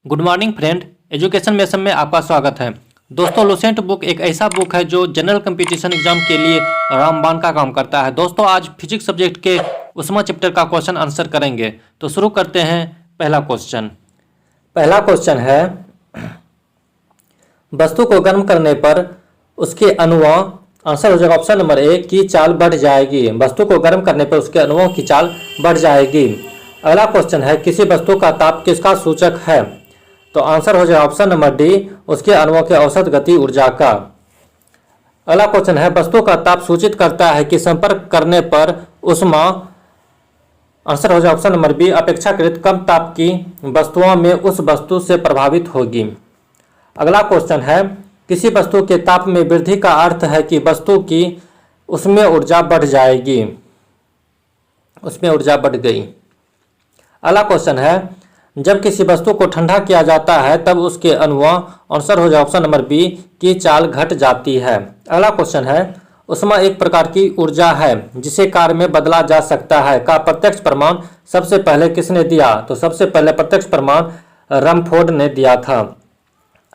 Good morning friend, education mission में आपका स्वागत है। दोस्तों, लुसेंट बुक एक ऐसा बुक है जो जनरल कंपटीशन एग्जाम के लिए रामबाण का काम करता है। दोस्तों, आज फिजिक्स सब्जेक्ट के उसमें चैप्टर का क्वेश्चन आंसर करेंगे। तो शुरू करते हैं। पहला क्वेश्चन है, वस्तु को गर्म करने पर उसके अणुओं, आंसर हो जाएगा ऑप्शन नंबर ए, की चाल बढ़ जाएगी। वस्तु को गर्म करने पर उसके अणुओं की चाल बढ़ जाएगी। अगला क्वेश्चन है, किसी वस्तु का ताप किसका सूचक है? तो आंसर हो जाएगा ऑप्शन नंबर डी, उसके अणुओं के औसत गति ऊर्जा का। अगला क्वेश्चन है, वस्तु का ताप सूचित करता है कि संपर्क करने पर ऊष्मा, आंसर हो जाएगा ऑप्शन नंबर बी, अपेक्षाकृत कम ताप की वस्तुओं में उस वस्तु से प्रभावित होगी। अगला क्वेश्चन है, किसी वस्तु के ताप में वृद्धि का अर्थ है कि वस्तु की उसमें ऊर्जा बढ़ जाएगी, उसमें ऊर्जा बढ़ गई। अगला क्वेश्चन है, जब किसी वस्तु को ठंडा किया जाता है तब उसके अणुओं, आंसर हो जाए ऑप्शन नंबर बी, की चाल घट जाती है। अगला क्वेश्चन है, ऊष्मा एक प्रकार की ऊर्जा है जिसे कार्य में बदला जा सकता है का प्रत्यक्ष प्रमाण सबसे पहले किसने दिया? तो सबसे पहले प्रत्यक्ष प्रमाण रमफोर्ड ने दिया था।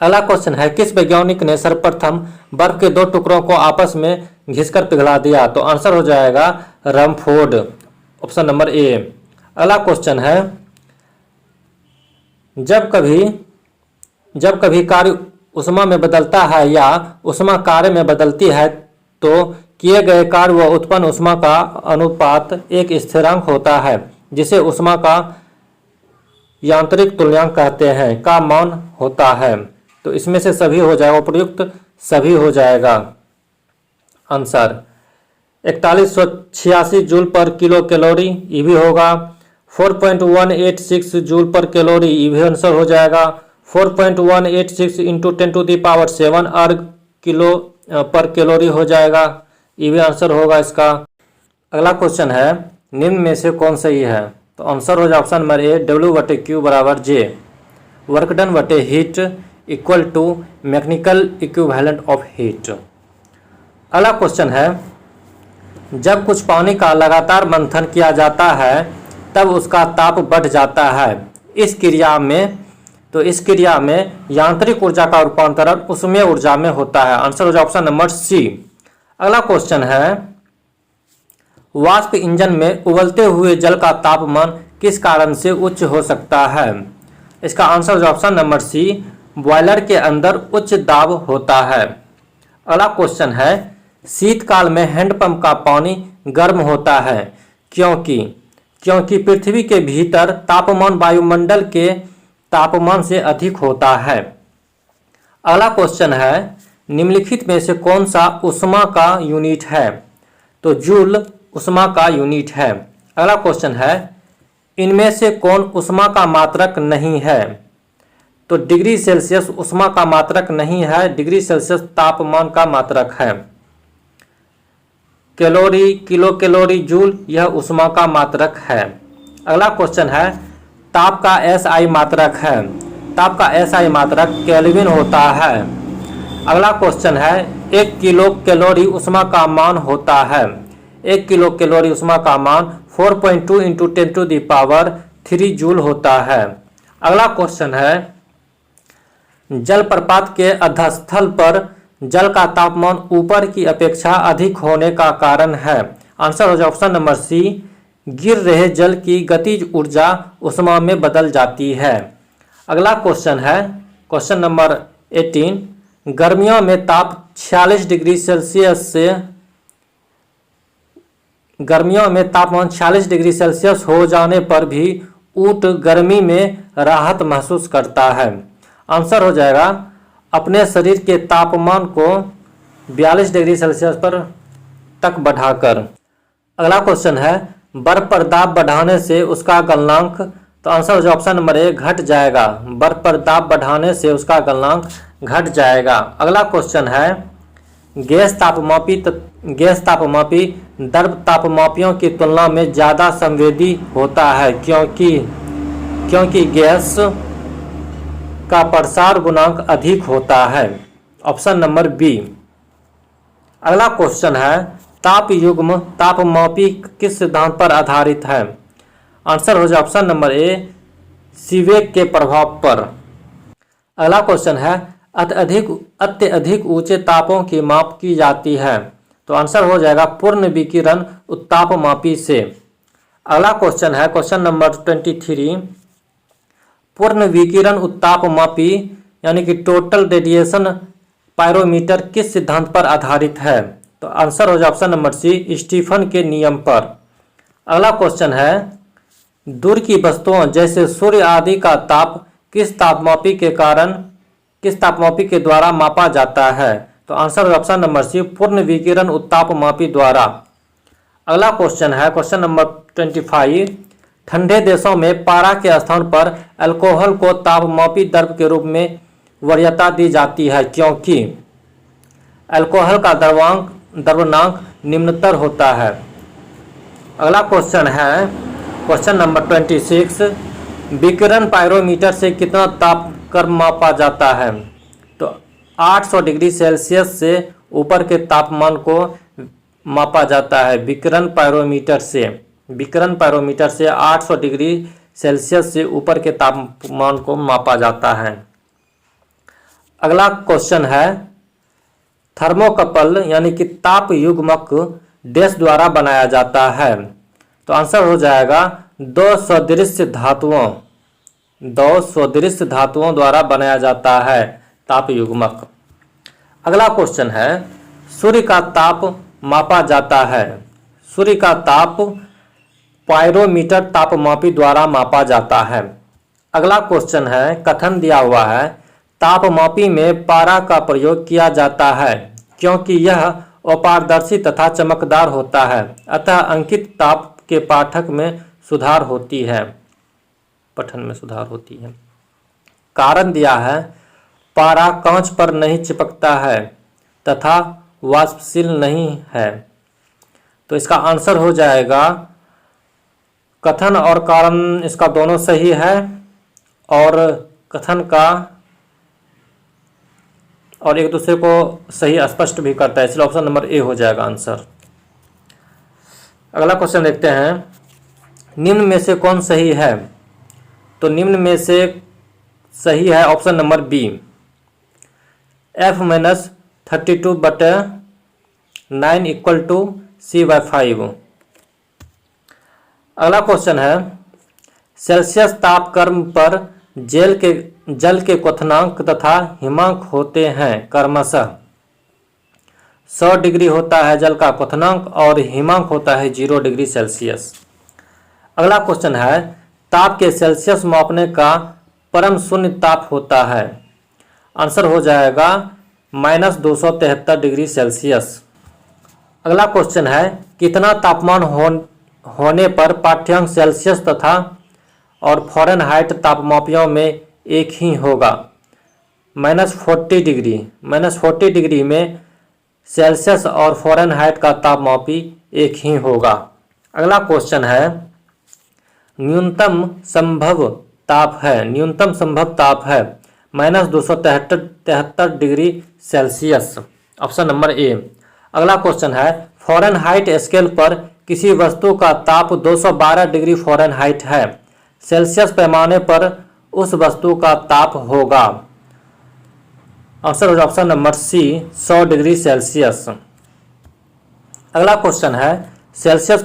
अगला क्वेश्चन है, किस वैज्ञानिक ने सर्वप्रथम बर्फ के दो टुकड़ों को आपस में घिसकर पिघला दिया? तो आंसर हो जाएगा रमफोर्ड, ऑप्शन नंबर ए। अगला क्वेश्चन है, जब कभी कार्य ऊष्मा में बदलता है या ऊष्मा कार्य में बदलती है तो किए गए कार्य व उत्पन्न ऊष्मा का अनुपात एक स्थिरांक होता है जिसे ऊष्मा का यांत्रिक तुल्यांक कहते हैं का मान होता है। तो इसमें से सभी हो जाएगा, उपयुक्त सभी हो जाएगा आंसर। 4186 जूल पर किलो कैलोरी, ये भी होगा। 4.186 जूल पर कैलोरी, ये भी आंसर हो जाएगा। 4.186 इंटू 10⁻7 अर्ग किलो पर कैलोरी हो जाएगा, ये भी आंसर होगा इसका। अगला क्वेश्चन है, निम्न में से कौन सही है? तो आंसर हो जाए ऑप्शन नंबर ए, W/Q बराबर J, वर्क डन बटे heat equal to mechanical equivalent of heat. अगला क्वेश्चन है, जब कुछ पानी का लगातार मंथन किया जाता है तब उसका ताप बढ़ जाता है। इस क्रिया में यांत्रिक ऊर्जा का रूपांतरण ऊष्मीय ऊर्जा में होता है। आंसर हो जाए ऑप्शन नंबर सी। अगला क्वेश्चन है, वाष्प इंजन में उबलते हुए जल का तापमान किस कारण से उच्च हो सकता है? इसका आंसर हो जाए ऑप्शन नंबर सी, बॉयलर के अंदर उच्च दाब होता है। अगला क्वेश्चन है, शीतकाल में हैंडपंप का पानी गर्म होता है क्योंकि पृथ्वी के भीतर तापमान वायुमंडल के तापमान से अधिक होता है। अगला क्वेश्चन है, निम्नलिखित में से कौन सा ऊष्मा का यूनिट है? तो जूल ऊष्मा का यूनिट है। अगला क्वेश्चन है, इनमें से कौन ऊष्मा का मात्रक नहीं है? तो डिग्री सेल्सियस ऊष्मा का मात्रक नहीं है, डिग्री सेल्सियस तापमान का मात्रक है। कैलोरी, किलो कैलोरी, जूल, यह ऊष्मा का मात्रक है। अगला क्वेश्चन है, ताप का एसआई मात्रक है। ताप का एसआई मात्रक केल्विन होता है। अगला क्वेश्चन है, 1 किलो कैलोरी ऊष्मा का मान होता है। 1 किलो कैलोरी ऊष्मा का मान 4.2 इंटू 10⁻³ जूल होता है। अगला क्वेश्चन है, जलप्रपात के अधस्थल पर जल का तापमान ऊपर की अपेक्षा अधिक होने का कारण है। आंसर हो जाए ऑप्शन नंबर सी, गिर रहे जल की गतिज ऊर्जा ऊष्मा में बदल जाती है। अगला क्वेश्चन है, क्वेश्चन नंबर 18, गर्मियों में ताप 46 डिग्री सेल्सियस से गर्मियों में तापमान 46 डिग्री सेल्सियस हो जाने पर भी ऊंट गर्मी में राहत महसूस करता है। आंसर हो जाएगा अपने शरीर के तापमान को 42 डिग्री सेल्सियस पर तक बढ़ाकर। अगला क्वेश्चन है, बर्फ पर दाब बढ़ाने से उसका गलनांक, तो आंसर हो जाए ऑप्शन नंबर ए, घट जाएगा। बर्फ पर दाब बढ़ाने से उसका गलनांक घट जाएगा। अगला क्वेश्चन है, गैस तापमापी द्रव तापमापियों की तुलना में ज़्यादा संवेदी होता है क्योंकि गैस का प्रसार गुणांक अधिक होता है। Option number B. अगला क्वेश्चन है, ताप युग्म तापमापी किस सिद्धांत पर आधारित है? आंसर हो जाए ऑप्शन नंबर ए, सीवेक के प्रभाव पर। अगला क्वेश्चन है अत्यधिक ऊंचे तापों की माप की जाती है। तो आंसर हो जाएगा पूर्ण विकिरण उत्तापमापी से। अगला क्वेश्चन है क्वेश्चन नंबर 23। पूर्ण विकिरण उत्तापमापी यानी कि टोटल रेडिएशन पायरोमीटर किस सिद्धांत पर आधारित है? तो आंसर हो जाए ऑप्शन नंबर सी, स्टीफन के नियम पर। अगला क्वेश्चन है दूर की वस्तुओं जैसे सूर्य आदि का ताप किस तापमापी के द्वारा मापा जाता है? तो आंसर हो ऑप्शन नंबर सी, पूर्ण विकिरण उत्तापमापी द्वारा। अगला क्वेश्चन है क्वेश्चन नंबर 25। ठंडे देशों में पारा के स्थान पर अल्कोहल को तापमापी द्रव्य के रूप में वरीयता दी जाती है क्योंकि अल्कोहल का द्रव्यनांक निम्नतर होता है। अगला क्वेश्चन है क्वेश्चन नंबर 26। विकिरण पायरोमीटर से कितना तापक्रम मापा जाता है? तो 800 डिग्री सेल्सियस से ऊपर के तापमान को मापा जाता है विकिरण पायरोमीटर से 800 डिग्री सेल्सियस से ऊपर के तापमान को मापा जाता है। अगला क्वेश्चन है थर्मोकपल यानी कि ताप युग्मक डैश द्वारा बनाया जाता है? तो आंसर हो जाएगा दो सदृश धातुओं द्वारा बनाया जाता है ताप युग्मक। अगला क्वेश्चन है सूर्य का ताप मापा जाता है। सूर्य का ताप पायरोमीटर तापमापी द्वारा मापा जाता है। अगला क्वेश्चन है कथन दिया हुआ है तापमापी में पारा का प्रयोग किया जाता है क्योंकि यह अपारदर्शी तथा चमकदार होता है, अतः अंकित ताप के पठन में सुधार होती है। कारण दिया है पारा कांच पर नहीं चिपकता है तथा वाष्पशील नहीं है। तो इसका आंसर हो जाएगा कथन और कारण, इसका दोनों सही है और कथन का और एक दूसरे को सही स्पष्ट भी करता है, इसलिए ऑप्शन नंबर ए हो जाएगा आंसर। अगला क्वेश्चन देखते हैं निम्न में से कौन सही है? तो निम्न में से सही है option number B, F-32/9 = C/5। अगला क्वेश्चन है सेल्सियस तापक्रम पर जल के क्वथनांक तथा हिमांक होते हैं क्रमशः 100 डिग्री होता है जल का क्वथनांक और हिमांक होता है 0 डिग्री सेल्सियस। अगला क्वेश्चन है ताप के सेल्सियस मापने का परम शून्य ताप होता है? आंसर हो जाएगा -273 डिग्री सेल्सियस। अगला क्वेश्चन है कितना तापमान होने पर पाठ्यांक सेल्सियस तथा और फ़ारेनहाइट तापमापियों में एक ही होगा? -40 डिग्री में सेल्सियस और फ़ारेनहाइट का तापमापी एक ही होगा। अगला क्वेश्चन है न्यूनतम संभव ताप है -273 डिग्री सेल्सियस, ऑप्शन नंबर ए। अगला क्वेश्चन है फ़ारेनहाइट स्केल पर किसी वस्तु का ताप 212 डिग्री फ़ारेनहाइट है, सेल्सियस पैमाने पर उस वस्तु का ताप होगा? आंसर हो option number C, 100 degree Celsius. अगला क्वेश्चन है सेल्सियस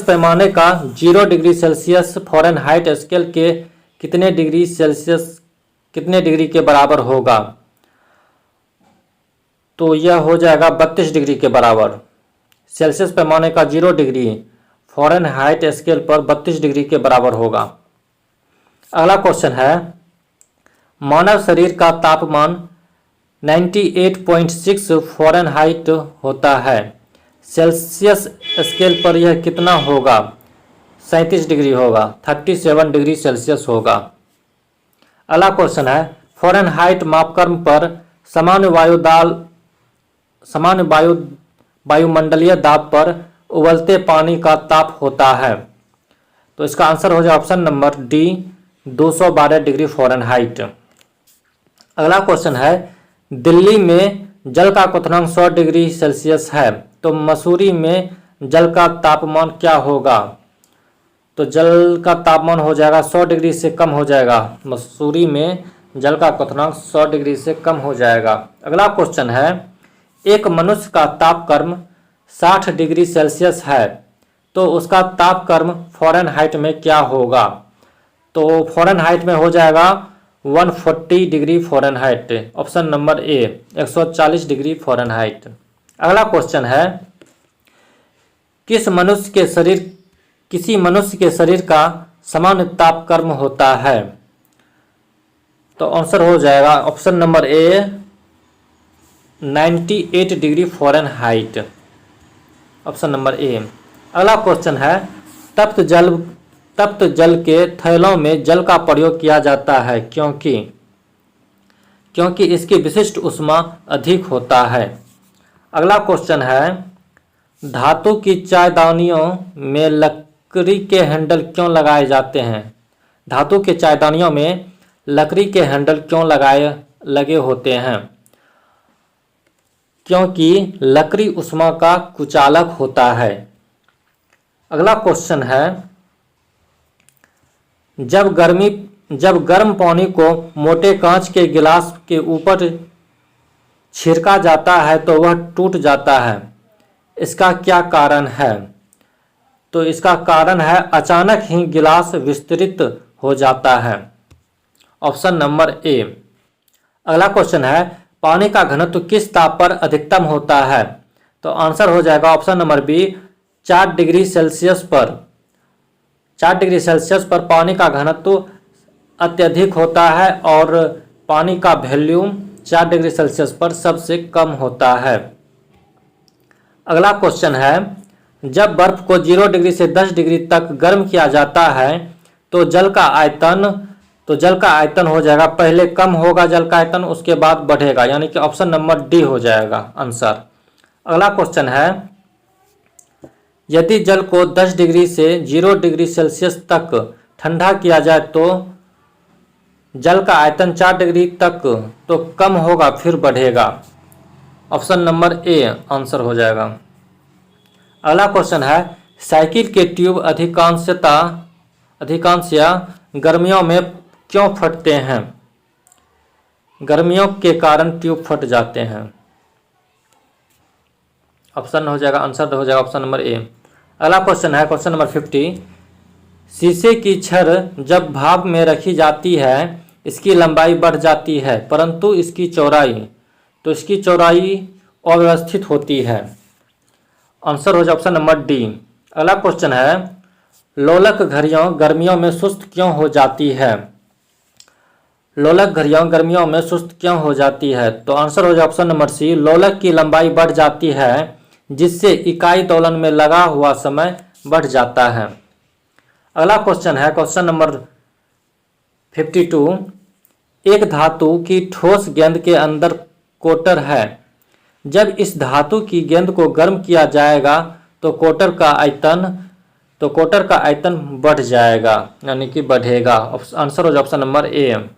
पैमाने का 0 डिग्री सेल्सियस फ़ारेनहाइट स्केल के कितने डिग्री के बराबर होगा? तो यह हो जाएगा 32 डिग्री के बराबर। सेल्सियस पैमाने का 0 डिग्री फ़ारेनहाइट स्केल पर 32 डिग्री के बराबर होगा। अगला क्वेश्चन है मानव शरीर का तापमान 98.6 फ़ारेनहाइट होता है, सेल्सियस स्केल पर यह कितना होगा? 37 डिग्री होगा, 37 डिग्री सेल्सियस होगा। अगला क्वेश्चन है फ़ारेनहाइट मापक्रम पर सामान्य वायुमंडलीय दाब पर उबलते पानी का ताप होता है? तो इसका आंसर हो जाए option number D, 212 degree Fahrenheit. अगला क्वेश्चन है दिल्ली में जल का क्वथनांक 100 डिग्री सेल्सियस है, तो मसूरी में जल का तापमान क्या होगा? तो जल का तापमान हो जाएगा 100 डिग्री से कम हो जाएगा। मसूरी में जल का क्वथनांक 100 डिग्री से कम हो जाएगा। अगला क्वेश्चन है, एक मनुष्य का तापक्रम 60 डिग्री सेल्सियस है तो उसका तापक्रम फ़ारेनहाइट में क्या होगा? तो फ़ारेनहाइट में हो जाएगा 140 डिग्री फ़ारेनहाइट। ऑप्शन नंबर ए 140 डिग्री फ़ारेनहाइट। अगला क्वेश्चन है, किसी मनुष्य के शरीर का सामान्य तापक्रम होता है? तो आंसर हो जाएगा ऑप्शन नंबर ए 98 डिग्री फ़ारेनहाइट। ऑप्शन नंबर ए। अगला क्वेश्चन है, तप्त जल के थैलों में जल का प्रयोग किया जाता है क्योंकि इसकी विशिष्ट ऊष्मा अधिक होता है। अगला क्वेश्चन है, धातु की चायदानियों में लकड़ी के हैंडल क्यों लगाए जाते हैं? धातु के चायदानियों में लकड़ी के हैंडल क्यों लगे होते हैं? क्योंकि लकड़ी ऊष्मा का कुचालक होता है। अगला क्वेश्चन है, जब गर्म पानी को मोटे कांच के गिलास के ऊपर छिड़का जाता है तो वह टूट जाता है, इसका क्या कारण है? तो इसका कारण है अचानक ही गिलास विस्तृत हो जाता है। ऑप्शन नंबर ए। अगला क्वेश्चन है, पानी का घनत्व किस ताप पर अधिकतम होता है? तो आंसर हो जाएगा option number B 4 degree Celsius पर। 4 डिग्री सेल्सियस पर पानी का घनत्व अत्यधिक होता है और पानी का वॉल्यूम 4 डिग्री सेल्सियस पर सबसे कम होता है। अगला क्वेश्चन है, जब बर्फ को 0 डिग्री से 10 डिग्री तक गर्म किया जाता है तो जल का आयतन हो जाएगा, पहले कम होगा जल का आयतन, उसके बाद बढ़ेगा, यानी कि ऑप्शन नंबर डी हो जाएगा आंसर। अगला क्वेश्चन है, यदि जल को 10 डिग्री से 0 डिग्री सेल्सियस तक ठंडा किया जाए तो जल का आयतन 4 डिग्री तक तो कम होगा फिर बढ़ेगा। ऑप्शन नंबर ए आंसर हो जाएगा। अगला क्वेश्चन है, साइकिल के ट्यूब अधिकांशतया गर्मियों में क्यों फटते हैं? गर्मियों के कारण ट्यूब फट जाते हैं। ऑप्शन हो जाएगा आंसर हो जाएगा ऑप्शन नंबर ए। अगला क्वेश्चन है क्वेश्चन नंबर 50, शीशे की छड़ जब भाप में रखी जाती है इसकी लंबाई बढ़ जाती है परंतु इसकी चौड़ाई अव्यवस्थित होती है। आंसर हो जाए ऑप्शन नंबर डी। अगला क्वेश्चन है, लोलक घड़ियां गर्मियों में सुस्त क्यों हो जाती है? लोलक घड़ियां गर्मियों में सुस्त क्यों हो जाती है? तो आंसर हो जाए ऑप्शन नंबर सी, लोलक की लंबाई बढ़ जाती है जिससे इकाई दोलन में लगा हुआ समय बढ़ जाता है। अगला क्वेश्चन है क्वेश्चन नंबर 52, एक धातु की ठोस गेंद के अंदर कोटर है, जब इस धातु की गेंद को गर्म किया जाएगा तो कोटर का आयतन बढ़ जाएगा, यानी कि बढ़ेगा। आंसर हो जाए ऑप्शन नंबर ए।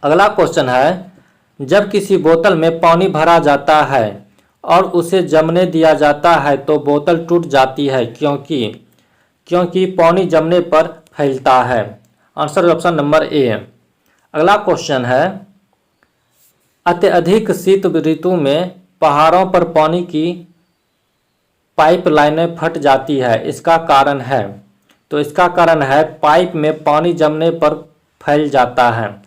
अगला क्वेश्चन है, जब किसी बोतल में पानी भरा जाता है और उसे जमने दिया जाता है तो बोतल टूट जाती है क्योंकि पानी जमने पर फैलता है। आंसर ऑप्शन नंबर ए। अगला क्वेश्चन है, अत्यधिक शीत ऋतु में पहाड़ों पर पानी की पाइपलाइनें फट जाती है, इसका कारण है? तो इसका कारण है पाइप में पानी जमने पर फैल जाता है।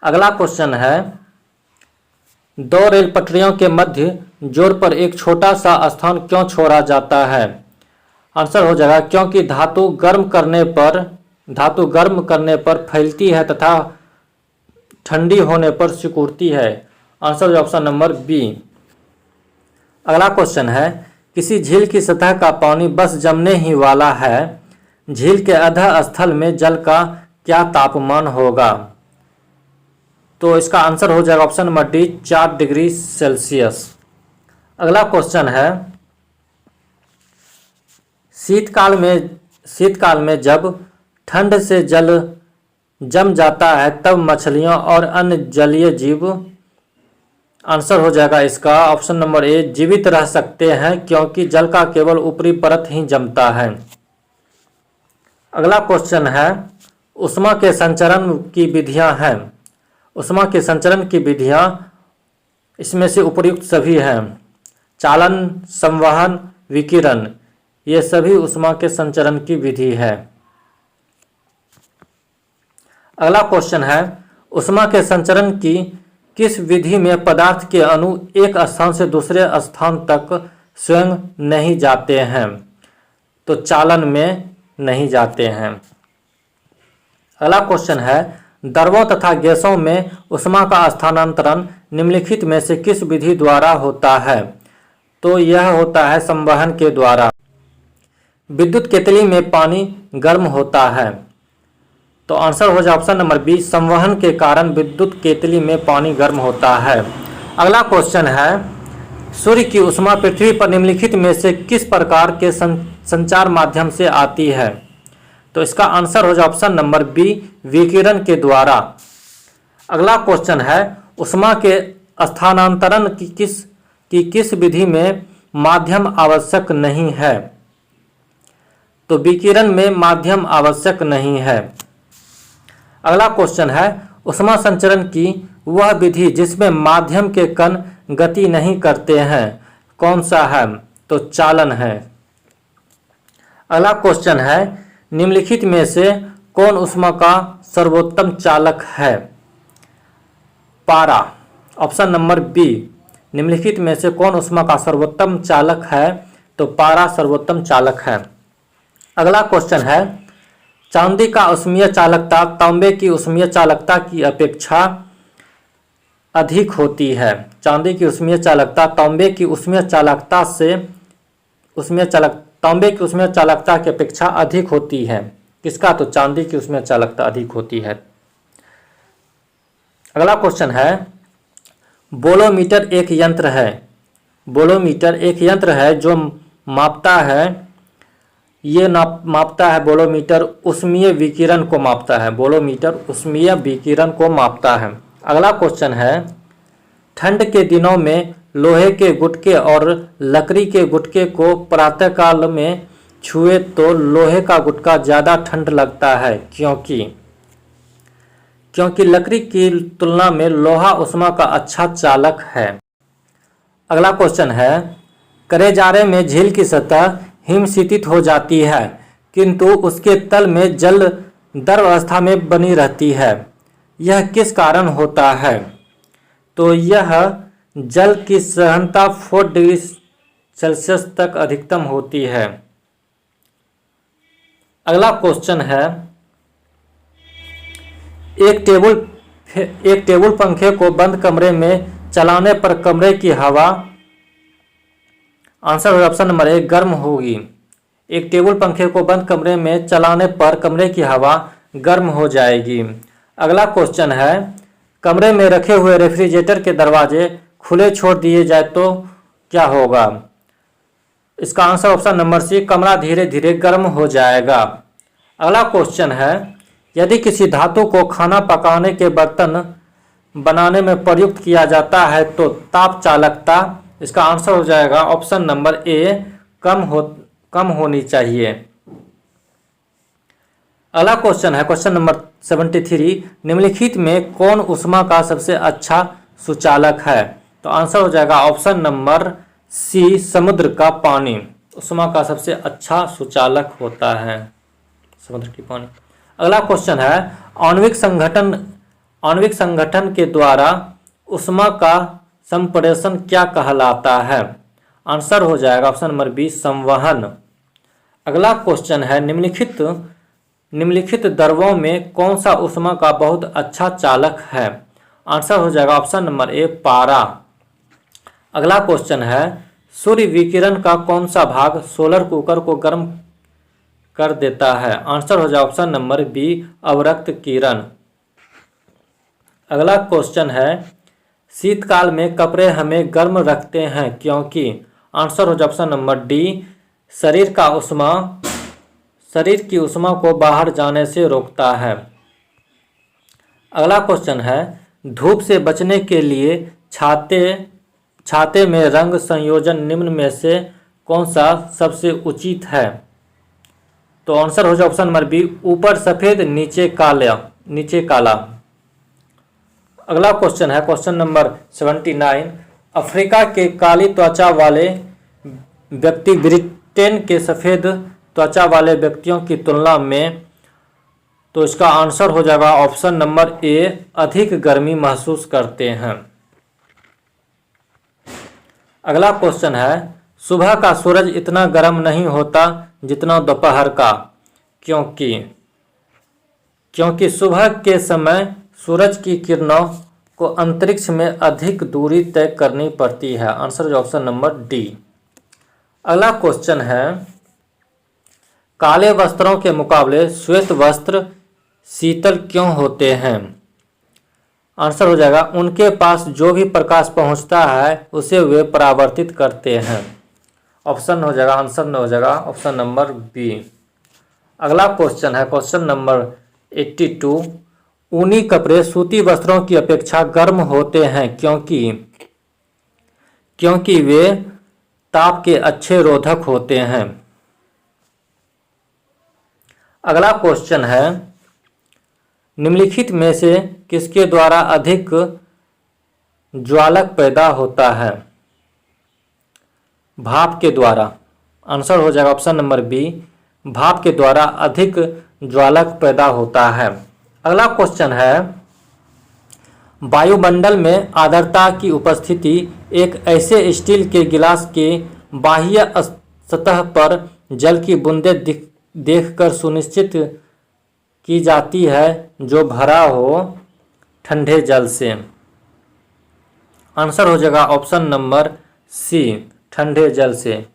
अगला क्वेश्चन है, दो रेल पटरियों के मध्य जोड़ पर एक छोटा सा स्थान क्यों छोड़ा जाता है? आंसर हो जाएगा क्योंकि धातु गर्म करने पर फैलती है तथा ठंडी होने पर सिकुड़ती है। Answer option number B. अगला क्वेश्चन है, किसी झील की सतह का पानी बस जमने ही वाला है, झील के अधः स्थल में जल का क्या तापमान होगा? तो इसका आंसर हो जाएगा option number D 4 degree Celsius. अगला क्वेश्चन है, शीतकाल में जब ठंड से जल जम जाता है तब मछलियां और अन्य जलीय जीव, आंसर हो जाएगा इसका ऑप्शन नंबर ए, जीवित रह सकते हैं क्योंकि जल का केवल ऊपरी परत ही जमता है। अगला क्वेश्चन है ऊष्मा के संचरण की विधियां हैं। ऊष्मा के संचरण की विधियां इसमें से उपर्युक्त सभी हैं। चालन, संवहन, विकिरण, ये सभी ऊष्मा के संचरण की विधि है। अगला क्वेश्चन है ऊष्मा के संचरण की किस विधि में पदार्थ के अणु एक स्थान से दूसरे स्थान तक स्वयं नहीं जाते हैं? तो चालन में नहीं जाते हैं। अगला क्वेश्चन है द्रवों तथा गैसों में ऊष्मा का स्थानांतरण निम्नलिखित में से किस विधि द्वारा होता है? तो यह होता है संवहन के द्वारा। विद्युत केतली में पानी गर्म होता है। तो आंसर हो जाए ऑप्शन नंबर बी, संवहन के कारण विद्युत केतली में पानी गर्म होता है। अगला क्वेश्चन है सूर्य की ऊष्मा पृथ्वी पर निम्नलिखित में से किस प्रकार के संचार माध्यम से आती है? तो इसका आंसर हो जाए ऑप्शन नंबर बी, विकिरण के द्वारा। अगला क्वेश्चन है ऊष्मा के स्थानांतरण की किस विधि में माध्यम आवश्यक नहीं है? तो विकिरण में माध्यम आवश्यक नहीं है। अगला क्वेश्चन है ऊष्मा संचरण की वह विधि जिसमें माध्यम के कण गति नहीं करते हैं, कौन सा है? तो चालन है। अगला क्वेश्चन है निम्नलिखित में से कौन ऊष्मा का सर्वोत्तम चालक है? पारा। ऑप्शन नंबर बी, निम्नलिखित में से कौन ऊष्मा का सर्वोत्तम चालक है? तो पारा सर्वोत्तम चालक है। अगला क्वेश्चन है चांदी का ऊष्मीय चालकता तांबे की ऊष्मीय चालकता की अपेक्षा अधिक होती है। चांदी की ऊष्मीय चालकता तांबे की ऊष्मीय चालकता से तांबे की ऊष्मीय चालकता की अपेक्षा अधिक होती है। किसका? तो चांदी की ऊष्मीय चालकता अधिक होती है। अगला क्वेश्चन है बोलोमीटर एक यंत्र है। बोलोमीटर एक यंत्र है जो मापता है, मापता है बोलोमीटर ऊष्मीय विकिरण को मापता है। बोलोमीटर ऊष्मीय विकिरण को मापता है। अगला क्वेश्चन है ठंड के दिनों में लोहे के गुटके और लकड़ी के गुटके को प्रातःकाल में छुए तो लोहे का गुटका ज़्यादा ठंड लगता है, क्योंकि लकड़ी की तुलना में लोहा ऊष्मा का अच्छा चालक है। अगला क्वेश्चन है करेजारे में झील की सतह हिमशीतित हो जाती है किंतु उसके तल में जल द्रव अवस्था में बनी रहती है, यह किस कारण होता है? तो यह जल की सघनता 4 डिग्री सेल्सियस तक अधिकतम होती है। अगला क्वेश्चन है एक टेबल पंखे को बंद कमरे में चलाने पर कमरे की हवा, आंसर है ऑप्शन नंबर ए, गर्म होगी। एक टेबल पंखे को बंद कमरे में चलाने पर कमरे की हवा गर्म हो जाएगी। अगला क्वेश्चन है कमरे में रखे हुए रेफ्रिजरेटर के दरवाजे खुले छोड़ दिए जाए तो क्या होगा? इसका आंसर ऑप्शन नंबर सी, कमरा धीरे धीरे गर्म हो जाएगा। अगला क्वेश्चन है यदि किसी धातु को खाना पकाने के बर्तन बनाने में प्रयुक्त किया जाता है तो ताप चालकता, इसका आंसर हो जाएगा ऑप्शन नंबर ए, कम होनी चाहिए। अगला क्वेश्चन है क्वेश्चन नंबर 73, निम्नलिखित में कौन ऊष्मा का सबसे अच्छा सुचालक है? तो आंसर हो जाएगा ऑप्शन नंबर सी, समुद्र का पानी ऊष्मा का सबसे अच्छा सुचालक होता है, समुद्र की पानी। अगला क्वेश्चन है आणविक संगठन के द्वारा ऊष्मा का संप्रेषण क्या कहलाता है? आंसर हो जाएगा ऑप्शन नंबर बी, संवहन। अगला क्वेश्चन है निम्नलिखित द्रवों में कौन सा ऊष्मा का बहुत अच्छा चालक है? आंसर हो जाएगा ऑप्शन नंबर ए, पारा। अगला क्वेश्चन है सूर्य विकिरण का कौन सा भाग सोलर कुकर को गर्म कर देता है? आंसर हो जाए ऑप्शन नंबर बी, अवरक्त किरण। अगला क्वेश्चन है शीतकाल में कपड़े हमें गर्म रखते हैं क्योंकि? आंसर हो जाए ऑप्शन नंबर डी, शरीर की ऊष्मा को बाहर जाने से रोकता है। अगला क्वेश्चन है धूप से बचने के लिए छाते में रंग संयोजन निम्न में से कौन सा सबसे उचित है? तो आंसर हो जाए ऑप्शन नंबर बी, ऊपर सफेद नीचे काला। अगला क्वेश्चन है क्वेश्चन नंबर 79। अफ्रीका के काली त्वचा वाले व्यक्ति ब्रिटेन के सफेद त्वचा वाले व्यक्तियों की तुलना में, तो इसका आंसर हो जाएगा ऑप्शन नंबर ए, अधिक गर्मी महसूस करते हैं। अगला क्वेश्चन है, सुबह का सूरज इतना गर्म नहीं होता जितना दोपहर का, क्योंकि सुबह के समय सूरज की किरणों को अंतरिक्ष में अधिक दूरी तय करनी पड़ती है। Answer option number D. अगला क्वेश्चन है, काले वस्त्रों के मुकाबले श्वेत वस्त्र शीतल क्यों होते हैं? आंसर हो जाएगा, उनके पास जो भी प्रकाश पहुंचता है उसे वे परावर्तित करते हैं। ऑप्शन हो जाएगा, आंसर हो जाएगा ऑप्शन नंबर बी। अगला क्वेश्चन है क्वेश्चन नंबर 82। ऊनी कपड़े सूती वस्त्रों की अपेक्षा गर्म होते हैं क्योंकि वे ताप के अच्छे रोधक होते हैं। अगला क्वेश्चन है, निम्नलिखित में से किसके द्वारा अधिक ज्वालक पैदा होता है? भाप के द्वारा। आंसर हो जाएगा ऑप्शन नंबर बी, भाप के द्वारा अधिक ज्वालक पैदा होता है। अगला क्वेश्चन है, वायुमंडल में आर्द्रता की उपस्थिति एक ऐसे स्टील के गिलास के बाह्य सतह पर जल की बूंदें देखकर सुनिश्चित की जाती है जो भरा हो ठंडे जल से। आंसर हो जाएगा ऑप्शन नंबर सी, ठंडे जल से।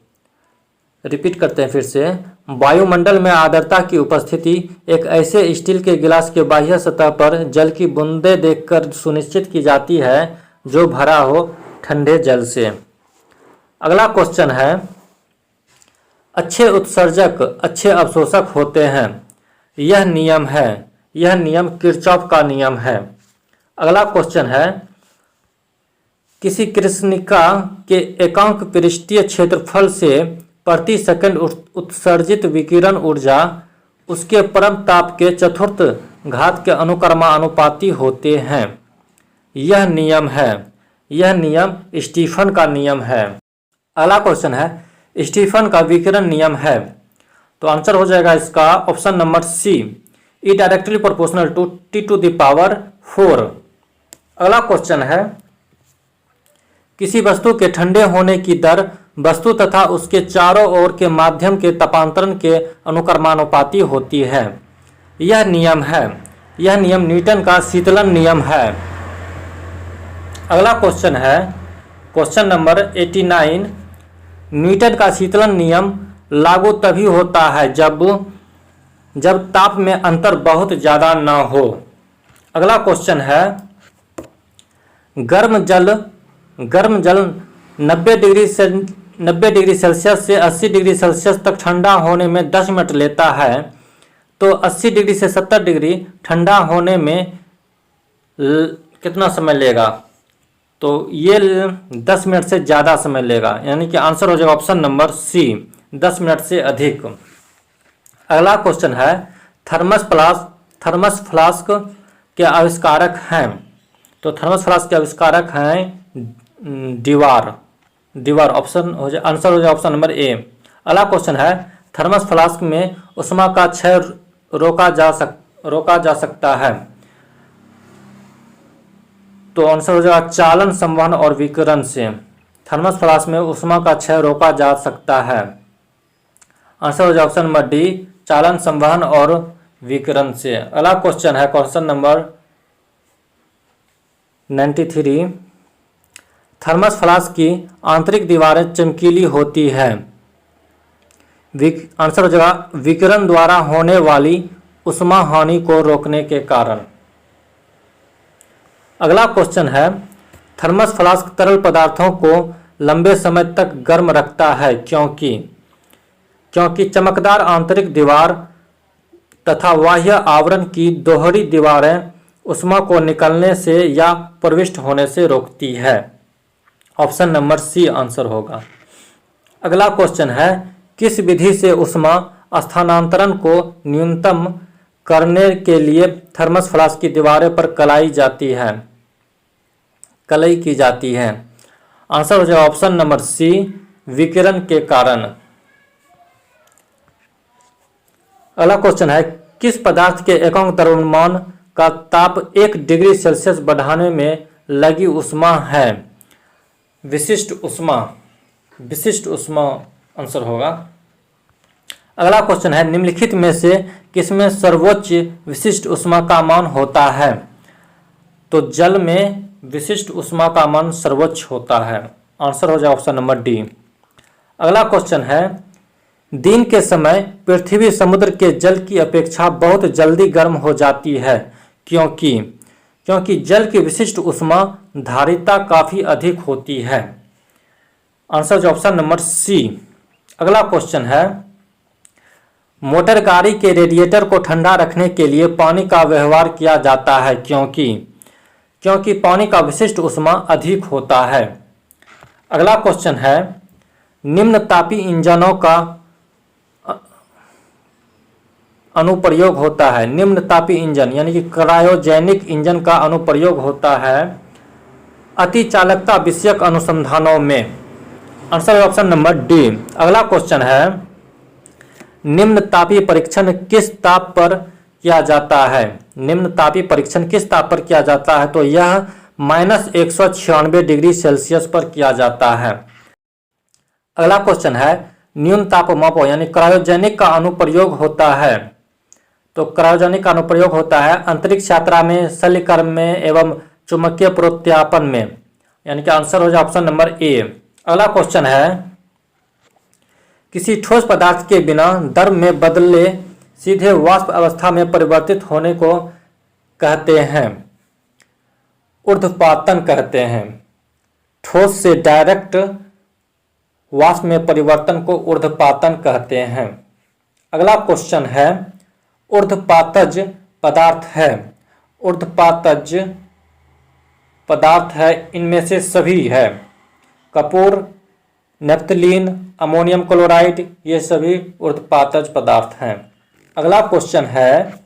रिपीट करते हैं फिर से, वायुमंडल में आर्द्रता की उपस्थिति एक ऐसे स्टील के गिलास के बाह्य सतह पर जल की बूंदें देखकर सुनिश्चित की जाती है जो भरा हो ठंडे जल से। अगला क्वेश्चन है, अच्छे उत्सर्जक अच्छे अवशोषक होते हैं, यह नियम किरचॉफ का नियम है। अगला क्वेश्चन है, किसी कृष्णिका के एकांक पृष्ठीय क्षेत्रफल से प्रति सेकंड उत्सर्जित विकिरण ऊर्जा उसके परम ताप के चतुर्थ घात के अनुक्रमानुपाती होते हैं। यह नियम स्टीफन का नियम है। अगला क्वेश्चन है, स्टीफन का विकिरण नियम है, तो आंसर हो जाएगा इसका option number C, E directly proportional to T⁴। अगला क्वेश्चन है, किसी वस्तु के ठंडे होने की दर वस्तु तथा उसके चारों ओर के माध्यम के तापांतरण के अनुक्रमानुपाती होती है। यह नियम न्यूटन का शीतलन नियम है। अगला क्वेश्चन है क्वेश्चन नंबर 89। न्यूटन का शीतलन नियम लागू तभी होता है जब ताप में अंतर बहुत ज़्यादा न हो। अगला क्वेश्चन है, गर्म जल 90 डिग्री सेल्सियस से 80 डिग्री सेल्सियस तक ठंडा होने में 10 मिनट लेता है, तो 80 डिग्री से 70 डिग्री ठंडा होने में कितना समय लेगा? तो ये 10 मिनट से ज़्यादा समय लेगा, यानी कि आंसर हो जाएगा ऑप्शन नंबर सी, 10 मिनट से अधिक। अगला क्वेश्चन है, थर्मस फ्लास्क के आविष्कारक हैं, तो थर्मस फ्लास्क के आविष्कारक हैं दीवार। ऑप्शन हो जाए, आंसर हो जाए ऑप्शन नंबर ए। अगला क्वेश्चन है, थर्मस फ्लास्क में उष्मा का क्षय रोका जा सकता है, तो आंसर हो जाएगा चालन, संवहन और विकिरण से। थर्मस फ्लास्क में उष्मा का क्षय रोका जा सकता है। आंसर हो जाए ऑप्शन नंबर डी, चालन, संवहन और विकिरण से। अगला क्वेश्चन है क्वेश्चन नंबर 93। थर्मस फ्लास्क की आंतरिक दीवारें चमकीली होती है। आंसर हो जाएगा विकिरण द्वारा होने वाली उष्मा हानि को रोकने के कारण। अगला क्वेश्चन है, थर्मस फ्लास्क तरल पदार्थों को लंबे समय तक गर्म रखता है क्योंकि चमकदार आंतरिक दीवार तथा बाह्य आवरण की दोहरी दीवारें उष्मा को निकलने से या प्रविष्ट होने से रोकती है। ऑप्शन नंबर सी आंसर होगा। अगला क्वेश्चन है, किस विधि से उष्मा स्थानांतरण को न्यूनतम करने के लिए थर्मस फ्लास्क की दीवारों पर कलाई की जाती है। आंसर हो जाएगा ऑप्शन नंबर सी, विकिरण के कारण। अगला क्वेश्चन है, किस पदार्थ के एकांक द्रव्यमान का ताप 1 डिग्री सेल्सियस बढ़ाने में लगी ऊष्मा है? विशिष्ट ऊष्मा आंसर होगा। अगला क्वेश्चन है, निम्नलिखित में से किसमें सर्वोच्च विशिष्ट ऊष्मा का मान होता है? तो जल में विशिष्ट ऊष्मा का मान सर्वोच्च होता है। आंसर हो जाए ऑप्शन नंबर डी। अगला क्वेश्चन है, दिन के समय पृथ्वी समुद्र के जल की अपेक्षा बहुत जल्दी गर्म हो जाती है, क्योंकि जल की विशिष्ट ऊष्मा धारिता काफी अधिक होती है। आंसर जो ऑप्शन नंबर सी। अगला क्वेश्चन है, मोटर गाड़ी के रेडिएटर को ठंडा रखने के लिए पानी का व्यवहार किया जाता है, क्योंकि पानी का विशिष्ट ऊष्मा अधिक होता है। अगला क्वेश्चन है, निम्न तापी इंजनों का अनुप्रयोग होता है। निम्न तापी इंजन यानी कि क्रायोजेनिक इंजन का अनुप्रयोग होता है अति चालकता विषयक अनुसंधानों में। Answer option number D. अगला क्वेश्चन है, निम्न तापीय परीक्षण किस ताप पर किया जाता है? निम्न तापीय परीक्षण किस ताप पर किया जाता है? तो यह -196 डिग्री सेल्सियस पर किया जाता है। अगला क्वेश्चन है, न्यून ताप मापो यानी क्रायोजेनिक का अनुप्रयोग होता है। तो क्रायोजेनिक का अनुप्रयोग होता है अंतरिक्ष यात्रा में, शल्यकर्म में एवं चुंबकीय प्रोत्यापन में। यानी कि आंसर हो जाए ऑप्शन नंबर ए। अगला क्वेश्चन है, किसी ठोस पदार्थ के बिना द्रव में बदले सीधे वाष्प अवस्था में परिवर्तित होने को कहते हैं? ऊर्ध्वपातन कहते हैं। ठोस से डायरेक्ट वाष्प में परिवर्तन को ऊर्ध्वपातन कहते हैं। अगला क्वेश्चन है, ऊर्ध्वपातज पदार्थ है। ऊर्ध्वपातज पदार्थ है इनमें से सभी है। कपूर, नेफ्थलीन, अमोनियम क्लोराइड, ये सभी ऊर्ध्वपातज पदार्थ हैं। अगला क्वेश्चन है,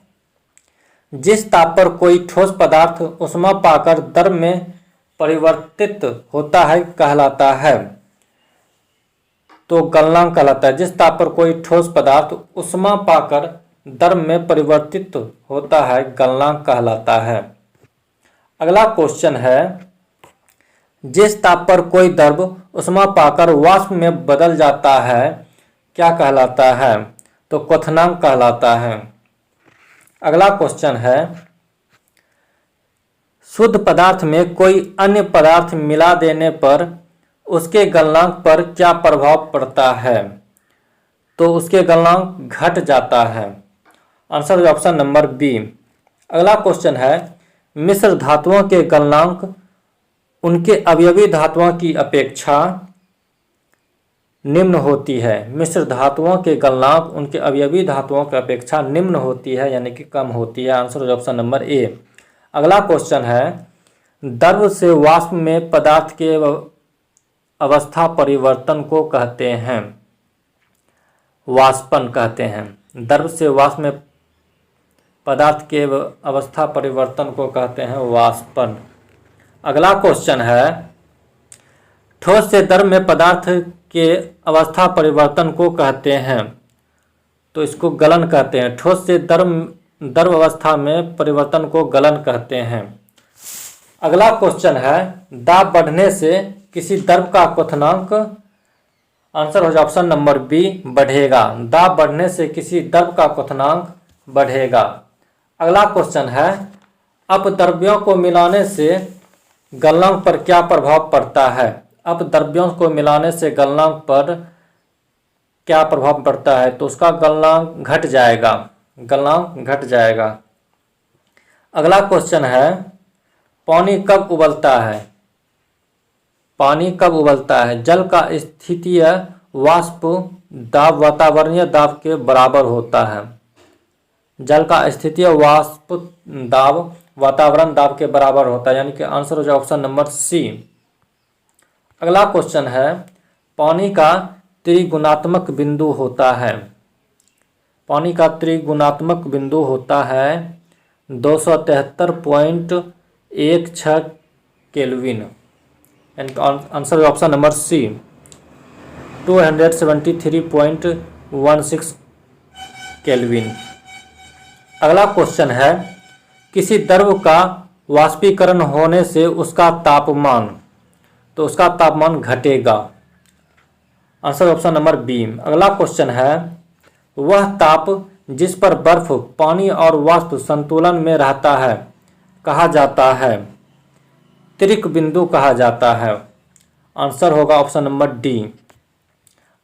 जिस ताप पर कोई ठोस पदार्थ ऊष्मा पाकर द्रव में परिवर्तित होता है कहलाता है? तो गलनांक कहलाता है। जिस ताप पर कोई ठोस पदार्थ ऊष्मा पाकर द्रव में परिवर्तित होता है गलनांक कहलाता है। अगला क्वेश्चन है, जिस ताप पर कोई द्रव ऊष्मा पाकर वाष्प में बदल जाता है क्या कहलाता है? तो क्वथनांक कहलाता है। अगला क्वेश्चन है, शुद्ध पदार्थ में कोई अन्य पदार्थ मिला देने पर उसके गलनांक पर क्या प्रभाव पड़ता है? तो उसके गलनांक घट जाता है। आंसर है ऑप्शन नंबर बी। अगला क्वेश्चन है, मिश्र धातुओं के गलनांक उनके अवयवी धातुओं की अपेक्षा निम्न होती है। मिश्र धातुओं के गलनांक उनके अवयवी धातुओं की अपेक्षा निम्न होती है यानी कि कम होती है। आंसर है ऑप्शन नंबर ए। अगला क्वेश्चन है, द्रव से वाष्प में पदार्थ के अवस्था परिवर्तन को कहते हैं? वाष्पन कहते हैं। द्रव से वाष्प में पदार्थ के अवस्था परिवर्तन को कहते हैं वाष्पन। अगला क्वेश्चन है, ठोस से द्रव में पदार्थ के अवस्था परिवर्तन को कहते हैं? तो इसको गलन कहते हैं। ठोस से द्रव अवस्था में परिवर्तन को गलन कहते हैं। अगला क्वेश्चन है, दाब बढ़ने से किसी द्रव का क्वथनांक, आंसर हो जाए ऑप्शन नंबर बी, बढ़ेगा। दाब बढ़ने से किसी द्रव का क्वथनांक बढ़ेगा। अगला क्वेश्चन है, अपद्रव्यों को मिलाने से गलनांक पर क्या प्रभाव पड़ता है? अपद्रव्यों को मिलाने से गलनांक पर क्या प्रभाव पड़ता है? तो उसका गलनांक घट जाएगा। गलनांक घट जाएगा। अगला क्वेश्चन है, पानी कब उबलता है? पानी कब उबलता है? जल का स्थितीय वाष्प दाब वातावरणीय दाब के बराबर होता है। जल का स्थितीय वाष्प दाब वातावरण दाब के बराबर होता है यानी कि आंसर हो जाए ऑप्शन नंबर सी। अगला क्वेश्चन है, पानी का त्रिगुणात्मक बिंदु होता है। पानी का त्रिगुणात्मक बिंदु होता है 273.16 Kelvin. Answer option number C 273.16 Kelvin. अगला क्वेश्चन है किसी द्रव का वाष्पीकरण होने से उसका तापमान, तो उसका तापमान घटेगा। Answer option number B. अगला क्वेश्चन है वह ताप जिस पर बर्फ, पानी और वाष्प संतुलन में रहता है कहा जाता है, त्रिक बिंदु कहा जाता है। आंसर होगा ऑप्शन नंबर डी।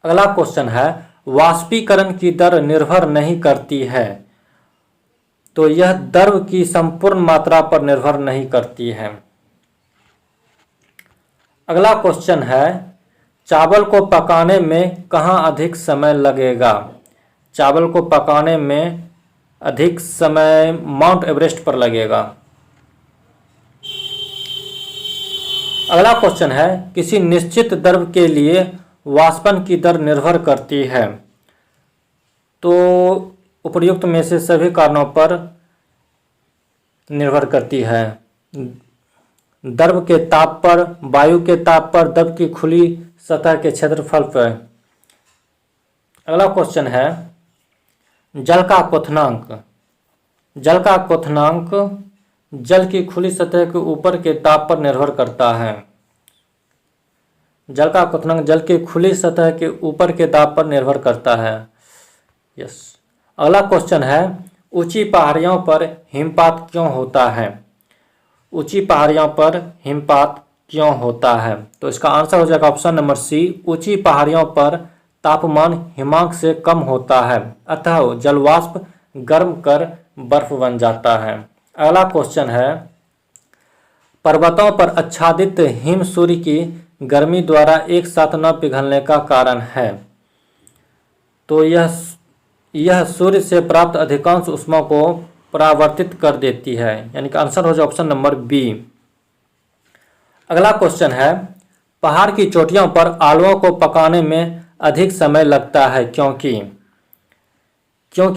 अगला क्वेश्चन है वाष्पीकरण की दर निर्भर नहीं करती है, तो यह द्रव की संपूर्ण मात्रा पर निर्भर नहीं करती है। अगला क्वेश्चन है चावल को पकाने में कहाँ अधिक समय लगेगा। चावल को पकाने में अधिक समय माउंट एवरेस्ट पर लगेगा। अगला क्वेश्चन है किसी निश्चित द्रव के लिए वाष्पन की दर निर्भर करती है, तो उपर्युक्त में से सभी कारणों पर निर्भर करती है। द्रव के ताप पर, वायु के ताप पर, द्रव की खुली सतह के क्षेत्रफल पर। अगला क्वेश्चन है जल का क्वथनांक। जल का क्वथनांक जल की खुली सतह के ऊपर के ताप पर निर्भर करता है। जल का क्वथनांक जल की खुली सतह के ऊपर के ताप पर निर्भर करता है। यस। अगला क्वेश्चन है ऊंची पहाड़ियों पर हिमपात क्यों होता है। ऊंची पहाड़ियों पर हिमपात क्यों होता है, तो इसका आंसर हो जाएगा ऑप्शन नंबर सी। ऊंची पहाड़ियों पर तापमान हिमांक से कम होता है, अतः जलवाष्प गर्म कर बर्फ बन जाता है। अगला क्वेश्चन है पर्वतों पर आच्छादित हिम सूर्य की गर्मी द्वारा एक साथ न पिघलने का कारण है, तो यह सूर्य से प्राप्त अधिकांश ऊष्मा को परावर्तित कर देती है, यानी कि आंसर हो जाए ऑप्शन नंबर बी। अगला क्वेश्चन है पहाड़ की चोटियों पर आलुओं को पकाने में अधिक समय लगता है क्योंकि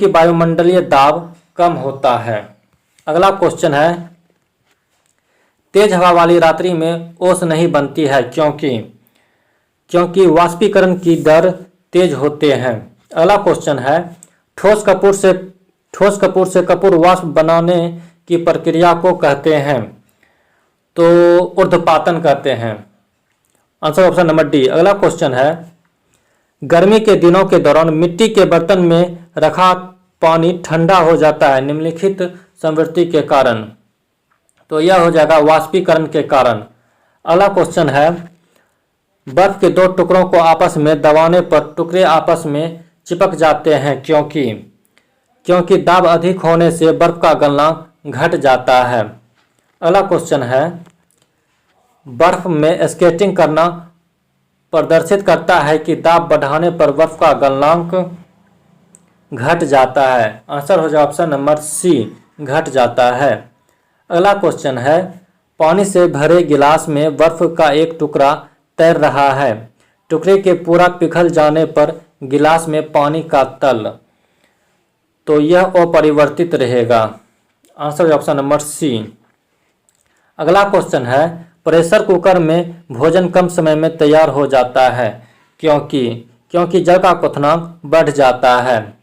वायुमंडलीय दाब कम होता है। अगला क्वेश्चन है तेज हवा वाली रात्रि में ओस नहीं बनती है क्योंकि वाष्पीकरण की दर तेज होते हैं। अगला क्वेश्चन है ठोस कपूर से कपूर वाष्प बनाने की प्रक्रिया को कहते हैं, तो ऊर्ध्वपातन कहते हैं। Answer option number D. अगला क्वेश्चन है गर्मी के दिनों के दौरान मिट्टी के बर्तन में रखा पानी ठंडा हो जाता है निम्नलिखित संवृत्ति के कारण, तो यह हो जाएगा वाष्पीकरण के कारण। अगला क्वेश्चन है बर्फ के दो टुकड़ों को आपस में दबाने पर टुकड़े आपस में चिपक जाते हैं क्योंकि दाब अधिक होने से बर्फ का गलना घट जाता है। अगला क्वेश्चन है बर्फ में स्केटिंग करना प्रदर्शित करता है कि दाब बढ़ाने पर बर्फ का गलनांक घट जाता है। आंसर हो जाए ऑप्शन नंबर सी घट जाता है। अगला क्वेश्चन है पानी से भरे गिलास में बर्फ का एक टुकड़ा तैर रहा है, टुकड़े के पूरा पिघल जाने पर गिलास में पानी का तल, तो यह अपरिवर्तित रहेगा। Answer option number C. अगला क्वेश्चन है प्रेशर कुकर में भोजन कम समय में तैयार हो जाता है क्योंकि जल का क्वथनांक बढ़ जाता है।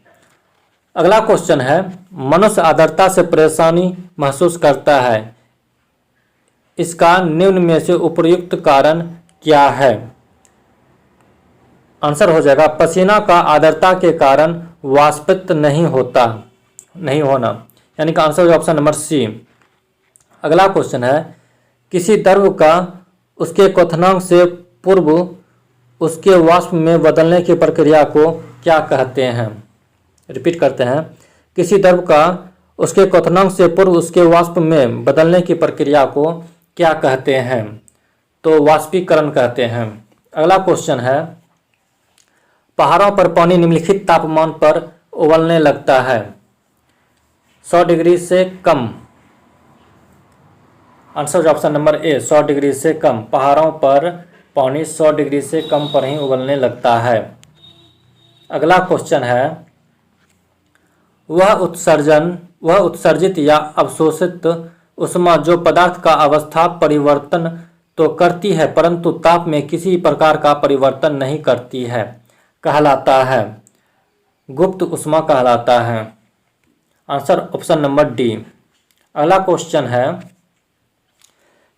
अगला क्वेश्चन है मनुष्य आर्द्रता से परेशानी महसूस करता है, इसका निम्न में से उपर्युक्त कारण क्या है। आंसर हो जाएगा पसीना का आर्द्रता के कारण वाष्पित नहीं होना, यानी कि आंसर हो ऑप्शन नंबर सी। अगला क्वेश्चन है किसी द्रव का उसके क्वथनांक से पूर्व उसके वाष्प में बदलने की प्रक्रिया को क्या कहते हैं। रिपीट करते हैं किसी द्रव का उसके क्वथनांक से पूर्व उसके वाष्प में बदलने की प्रक्रिया को क्या कहते हैं, तो वाष्पीकरण कहते हैं। अगला क्वेश्चन है पहाड़ों पर पानी निम्नलिखित तापमान पर उबलने लगता है 100 डिग्री से कम। Answer option number A 100 degree से कम। पहाड़ों पर पानी 100 डिग्री से कम पर ही उबलने लगता है। अगला क्वेश्चन है वह उत्सर्जित या अवशोषित ऊष्मा जो पदार्थ का अवस्था परिवर्तन तो करती है परंतु ताप में किसी प्रकार का परिवर्तन नहीं करती है कहलाता है गुप्त ऊष्मा कहलाता है। Answer option number D. अगला क्वेश्चन है,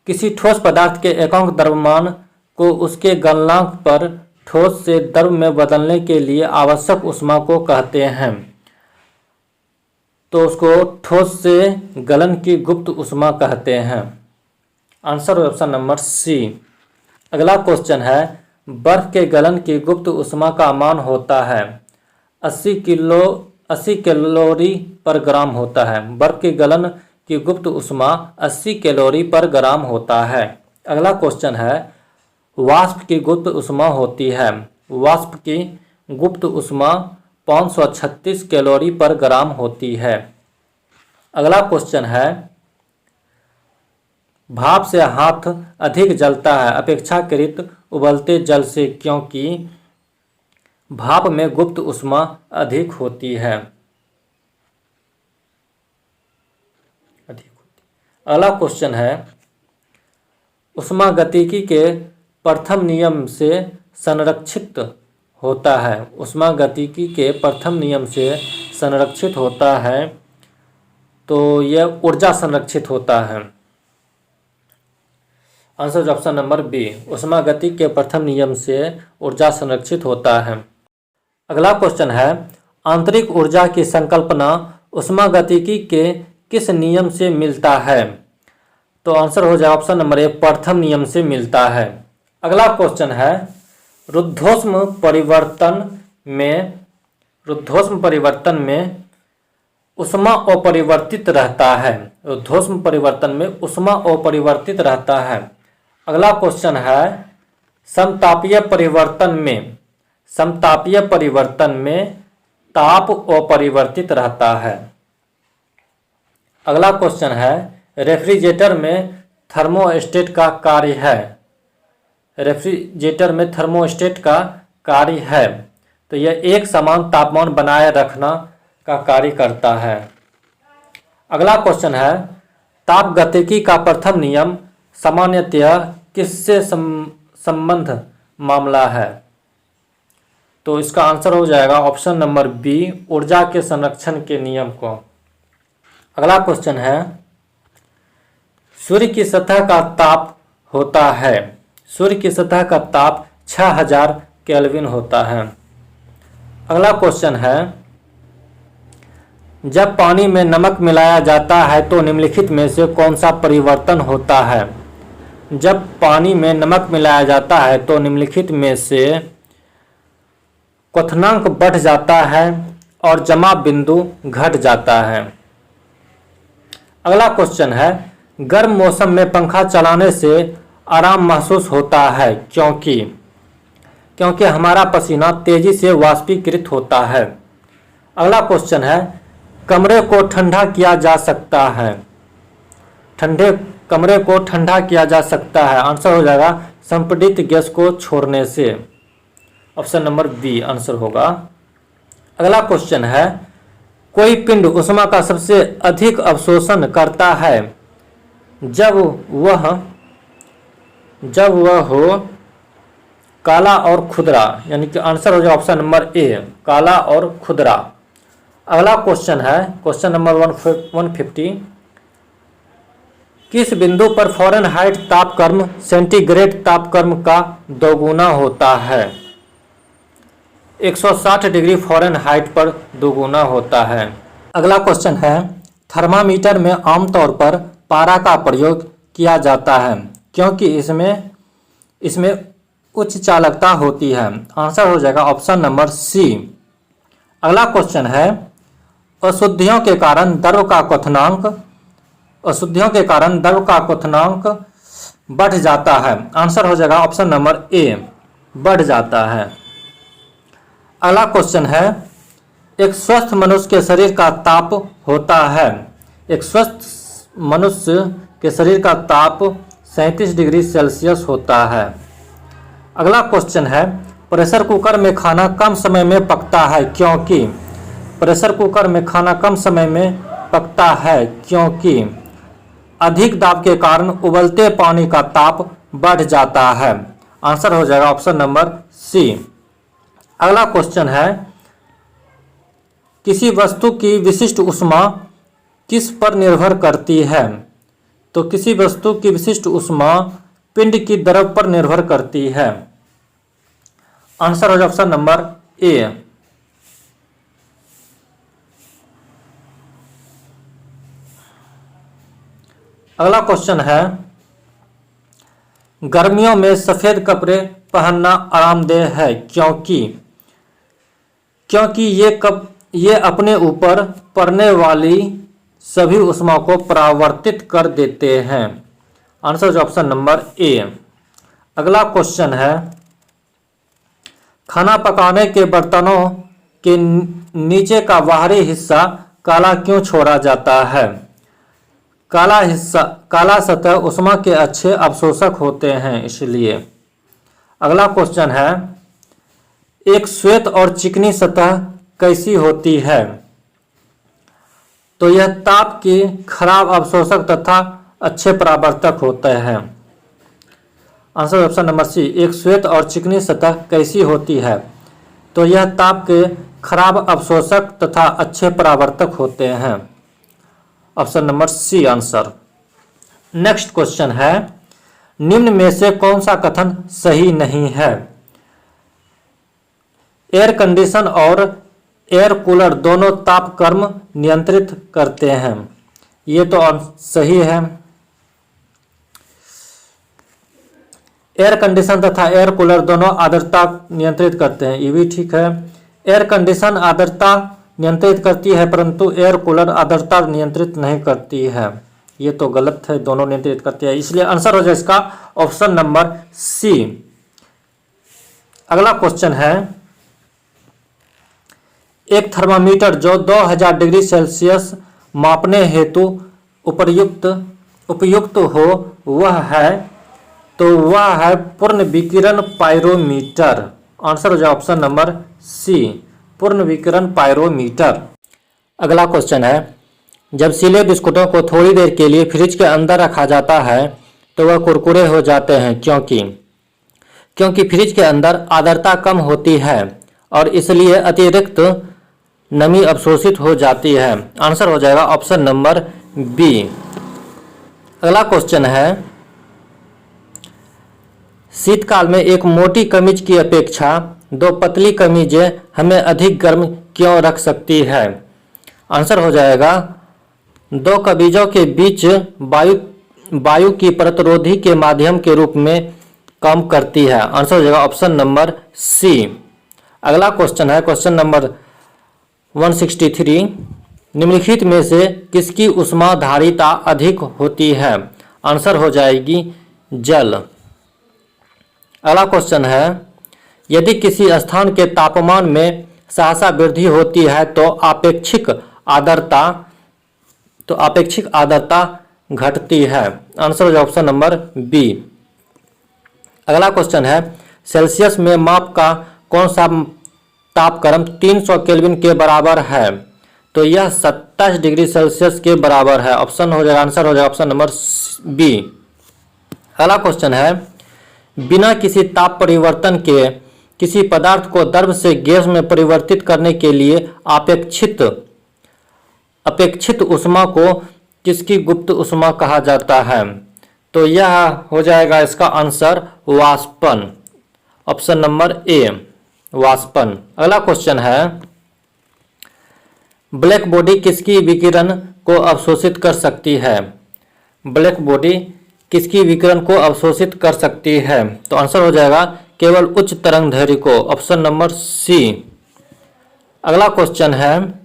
किसी ठोस पदार्थ के एकांक द्रव्यमान को उसके गलनांक पर ठोस से द्रव में बदलने के लिए आवश्यक ऊष्मा को कहते हैं, तो उसको ठोस से गलन की गुप्त ऊष्मा कहते हैं। Answer option number C. अगला क्वेश्चन है, बर्फ के गलन की गुप्त ऊष्मा का मान होता है 80 कैलोरी पर ग्राम होता है। बर्फ के गलन की गुप्त ऊष्मा 80 कैलोरी पर ग्राम होता है। अगला क्वेश्चन है, वाष्प की गुप्त ऊष्मा होती है। वाष्प की गुप्त ऊष्मा 536 कैलोरी पर ग्राम होती है। अगला क्वेश्चन है, भाप से हाथ अधिक जलता है अपेक्षाकृत उबलते जल से क्योंकि भाप में गुप्त ऊष्मा अधिक होती है। अगला क्वेश्चन है, ऊष्मागतिकी के प्रथम नियम से संरक्षित होता है। ऊष्मागतिकी के प्रथम नियम से संरक्षित होता है, तो यह ऊर्जा संरक्षित होता है। Answer option number B. ऊष्मागतिकी के प्रथम नियम से ऊर्जा संरक्षित होता है। अगला क्वेश्चन है, आंतरिक ऊर्जा की संकल्पना ऊष्मागतिकी के किस नियम से मिलता है? तो आंसर हो जाए ऑप्शन नंबर ए, प्रथम नियम से मिलता है। अगला क्वेश्चन है, रुद्धोष्म परिवर्तन में ऊष्मा अपरिवर्तित रहता है। रुद्धोष्म परिवर्तन में ऊष्मा अपरिवर्तित रहता है। अगला क्वेश्चन है, समतापीय परिवर्तन में ताप अपरिवर्तित रहता है। अगला क्वेश्चन है, रेफ्रिजरेटर में थर्मोस्टेट का कार्य है। रेफ्रिजरेटर में थर्मोस्टेट का कार्य है, तो यह एक समान तापमान बनाए रखना का कार्य करता है। अगला क्वेश्चन है, तापगतिकी का प्रथम नियम सामान्यतया किससे संबंध मामला है? तो इसका आंसर हो जाएगा ऑप्शन नंबर बी, ऊर्जा के संरक्षण के नियम को। अगला क्वेश्चन है, सूर्य की सतह का ताप होता है। सूर्य की सतह का ताप 6000 केल्विन होता है। अगला क्वेश्चन है, जब पानी में नमक मिलाया जाता है तो निम्नलिखित में से कौन सा परिवर्तन होता है? जब पानी में नमक मिलाया जाता है तो निम्नलिखित में से क्वथनांक बढ़ जाता है और जमा बिंदु घट जाता है। अगला क्वेश्चन है, गर्म मौसम में पंखा चलाने से आराम महसूस होता है क्योंकि हमारा पसीना तेजी से वाष्पीकृत होता है। अगला क्वेश्चन है, कमरे को ठंडा किया जा सकता है। ठंडे कमरे को ठंडा किया जा सकता है। आंसर हो जाएगा संपीड़ित गैस को छोड़ने से। ऑप्शन नंबर बी आंसर होगा। अगला क्वेश्चन है, कोई पिंड ऊष्मा का सबसे अधिक अवशोषण करता है जब वह हो काला और खुदरा, यानी कि आंसर हो जाएगा ऑप्शन नंबर ए, काला और खुदरा। अगला क्वेश्चन है, क्वेश्चन नंबर 150, किस बिंदु पर फ़ारेनहाइट तापक्रम सेंटीग्रेड तापक्रम का दोगुना होता है? 160 डिग्री फ़ारेनहाइट पर दोगुना होता है। अगला क्वेश्चन है, थर्मामीटर में आमतौर पर पारा का प्रयोग किया जाता है क्योंकि इसमें उच्च चालकता होती है। आंसर हो जाएगा ऑप्शन नंबर सी। अगला क्वेश्चन है, अशुद्धियों के कारण द्रव का क्वथनांक बढ़ जाता है। आंसर हो जाएगा ऑप्शन नंबर ए, बढ़ जाता है। अगला क्वेश्चन है, एक स्वस्थ मनुष्य के शरीर का ताप होता है। एक स्वस्थ मनुष्य के शरीर का ताप 37 डिग्री सेल्सियस होता है। अगला क्वेश्चन है, प्रेशर कुकर में खाना कम समय में पकता है क्योंकि प्रेशर कुकर में खाना कम समय में पकता है क्योंकि अधिक दाब के कारण उबलते पानी का ताप बढ़ जाता है। आंसर हो जाएगा ऑप्शन नंबर सी। अगला क्वेश्चन है, किसी वस्तु की विशिष्ट ऊष्मा किस पर निर्भर करती है? तो किसी वस्तु की विशिष्ट ऊष्मा पिंड की द्रव पर निर्भर करती है। आंसर हो जाएगा ऑप्शन नंबर ए। अगला क्वेश्चन है, गर्मियों में सफेद कपड़े पहनना आरामदेह है क्योंकि ये अपने ऊपर पड़ने वाली सभी ऊष्मा को परावर्तित कर देते हैं। आंसर ऑप्शन नंबर ए। अगला क्वेश्चन है, खाना पकाने के बर्तनों के नीचे का बाहरी हिस्सा काला क्यों छोड़ा जाता है? काला सतह ऊष्मा के अच्छे अवशोषक होते हैं इसलिए। अगला क्वेश्चन है, एक श्वेत और चिकनी सतह कैसी होती है? तो यह ताप की खराब अवशोषक तथा अच्छे परावर्तक होते हैं। Answer option number C. एक श्वेत और चिकनी सतह कैसी होती है? तो यह ताप के खराब अवशोषक तथा अच्छे परावर्तक होते हैं। Option number C answer. Next question है, निम्न में से कौन सा कथन सही नहीं है? एयर कंडीशन और एयर कूलर दोनों ताप कर्म नियंत्रित करते हैं। ये तो सही है। एयर कंडीशन तथा एयर कूलर दोनों आर्द्रता नियंत्रित करते हैं, ये भी ठीक है। एयर कंडीशन आर्द्रता नियंत्रित करती है परंतु एयर कूलर आर्द्रता नियंत्रित नहीं करती है, ये तो गलत है, दोनों नियंत्रित करती है, इसलिए आंसर हो जाए इसका ऑप्शन नंबर सी। अगला क्वेश्चन है, एक थर्मामीटर जो 2000 डिग्री सेल्सियस मापने हेतु उपयुक्त हो वह है पूर्ण विकिरण पायरोमीटर। आंसर हो जाए ऑप्शन नंबर सी, पूर्ण विकिरण पायरोमीटर। अगला क्वेश्चन है, जब सिले बिस्कुटों को थोड़ी देर के लिए फ्रिज के अंदर रखा जाता है तो वह कुरकुरे हो जाते हैं क्योंकि फ्रिज के अंदर आर्द्रता कम होती है और इसलिए अतिरिक्त नमी अवशोषित हो जाती है। आंसर हो जाएगा ऑप्शन नंबर बी। अगला क्वेश्चन है, शीतकाल में एक मोटी कमीज की अपेक्षा दो पतली कमीजें हमें अधिक गर्म क्यों रख सकती है? आंसर हो जाएगा, दो कमीजों के बीच वायु की प्रतिरोधी के माध्यम के रूप में काम करती है। आंसर हो जाएगा ऑप्शन नंबर सी। अगला क्वेश्चन है क्वेश्चन नंबर 163, निम्नलिखित में से किसकी ऊष्माधारिता अधिक होती है? आंसर हो जाएगी जल। अगला क्वेश्चन है, यदि किसी स्थान के तापमान में सहसा वृद्धि होती है तो आपेक्षिक आर्द्रता घटती है। आंसर हो ऑप्शन नंबर बी। अगला क्वेश्चन है, सेल्सियस में माप का कौन सा तापक्रम 300 केल्विन के बराबर है? तो यह 27 डिग्री सेल्सियस के बराबर है। ऑप्शन हो जाएगा, आंसर हो जाएगा ऑप्शन नंबर बी। अगला क्वेश्चन है, बिना किसी ताप परिवर्तन के किसी पदार्थ को द्रव से गैस में परिवर्तित करने के लिए अपेक्षित ऊष्मा को किसकी गुप्त ऊष्मा कहा जाता है? तो यह हो जाएगा इसका आंसर वाष्पन। ऑप्शन नंबर ए वाष्पन। अगला क्वेश्चन है, ब्लैक बॉडी किसकी विकिरण को अवशोषित कर सकती है? ब्लैक बॉडी किसकी विकिरण को अवशोषित कर सकती है? तो आंसर हो जाएगा केवल उच्च तरंग दैर्घ्य को। Option number C. अगला क्वेश्चन है,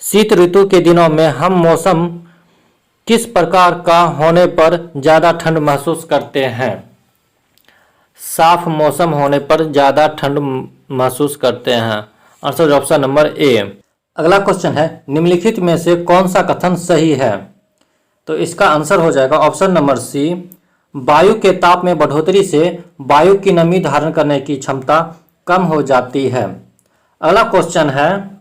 शीत ऋतु के दिनों में हम मौसम किस प्रकार का होने पर ज़्यादा ठंड महसूस करते हैं? साफ मौसम होने पर ज़्यादा ठंड महसूस करते हैं। आंसर ऑप्शन नंबर ए। अगला क्वेश्चन है, निम्नलिखित में से कौन सा कथन सही है? तो इसका आंसर हो जाएगा ऑप्शन नंबर सी, वायु के ताप में बढ़ोतरी से वायु की नमी धारण करने की क्षमता कम हो जाती है। अगला क्वेश्चन है,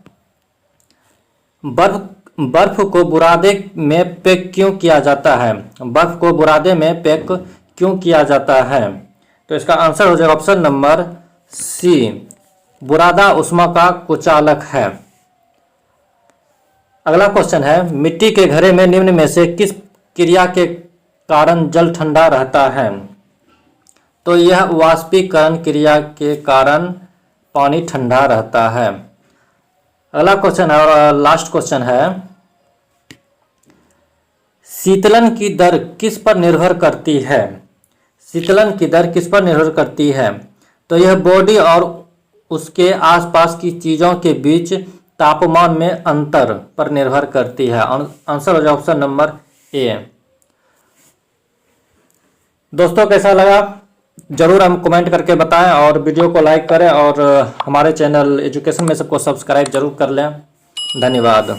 बर्फ बर्फ को बुरादे में पैक क्यों किया जाता है? बर्फ को बुरादे में पैक क्यों किया जाता है? तो इसका आंसर हो जाएगा ऑप्शन नंबर सी, बुरादा ऊष्मा का कुचालक है। अगला क्वेश्चन है, मिट्टी के घड़े में निम्न में से किस क्रिया के कारण जल ठंडा रहता है? तो यह वाष्पीकरण क्रिया के कारण पानी ठंडा रहता है। अगला क्वेश्चन है और लास्ट क्वेश्चन है, शीतलन की दर किस पर निर्भर करती है? शीतलन की दर किस पर निर्भर करती है? तो यह बॉडी और उसके आसपास की चीज़ों के बीच तापमान में अंतर पर निर्भर करती है। आंसर हो जाए ऑप्शन नंबर ए। दोस्तों कैसा लगा जरूर हम कमेंट करके बताएं और वीडियो को लाइक करें और हमारे चैनल एजुकेशन में सबको सब्सक्राइब जरूर कर लें। धन्यवाद।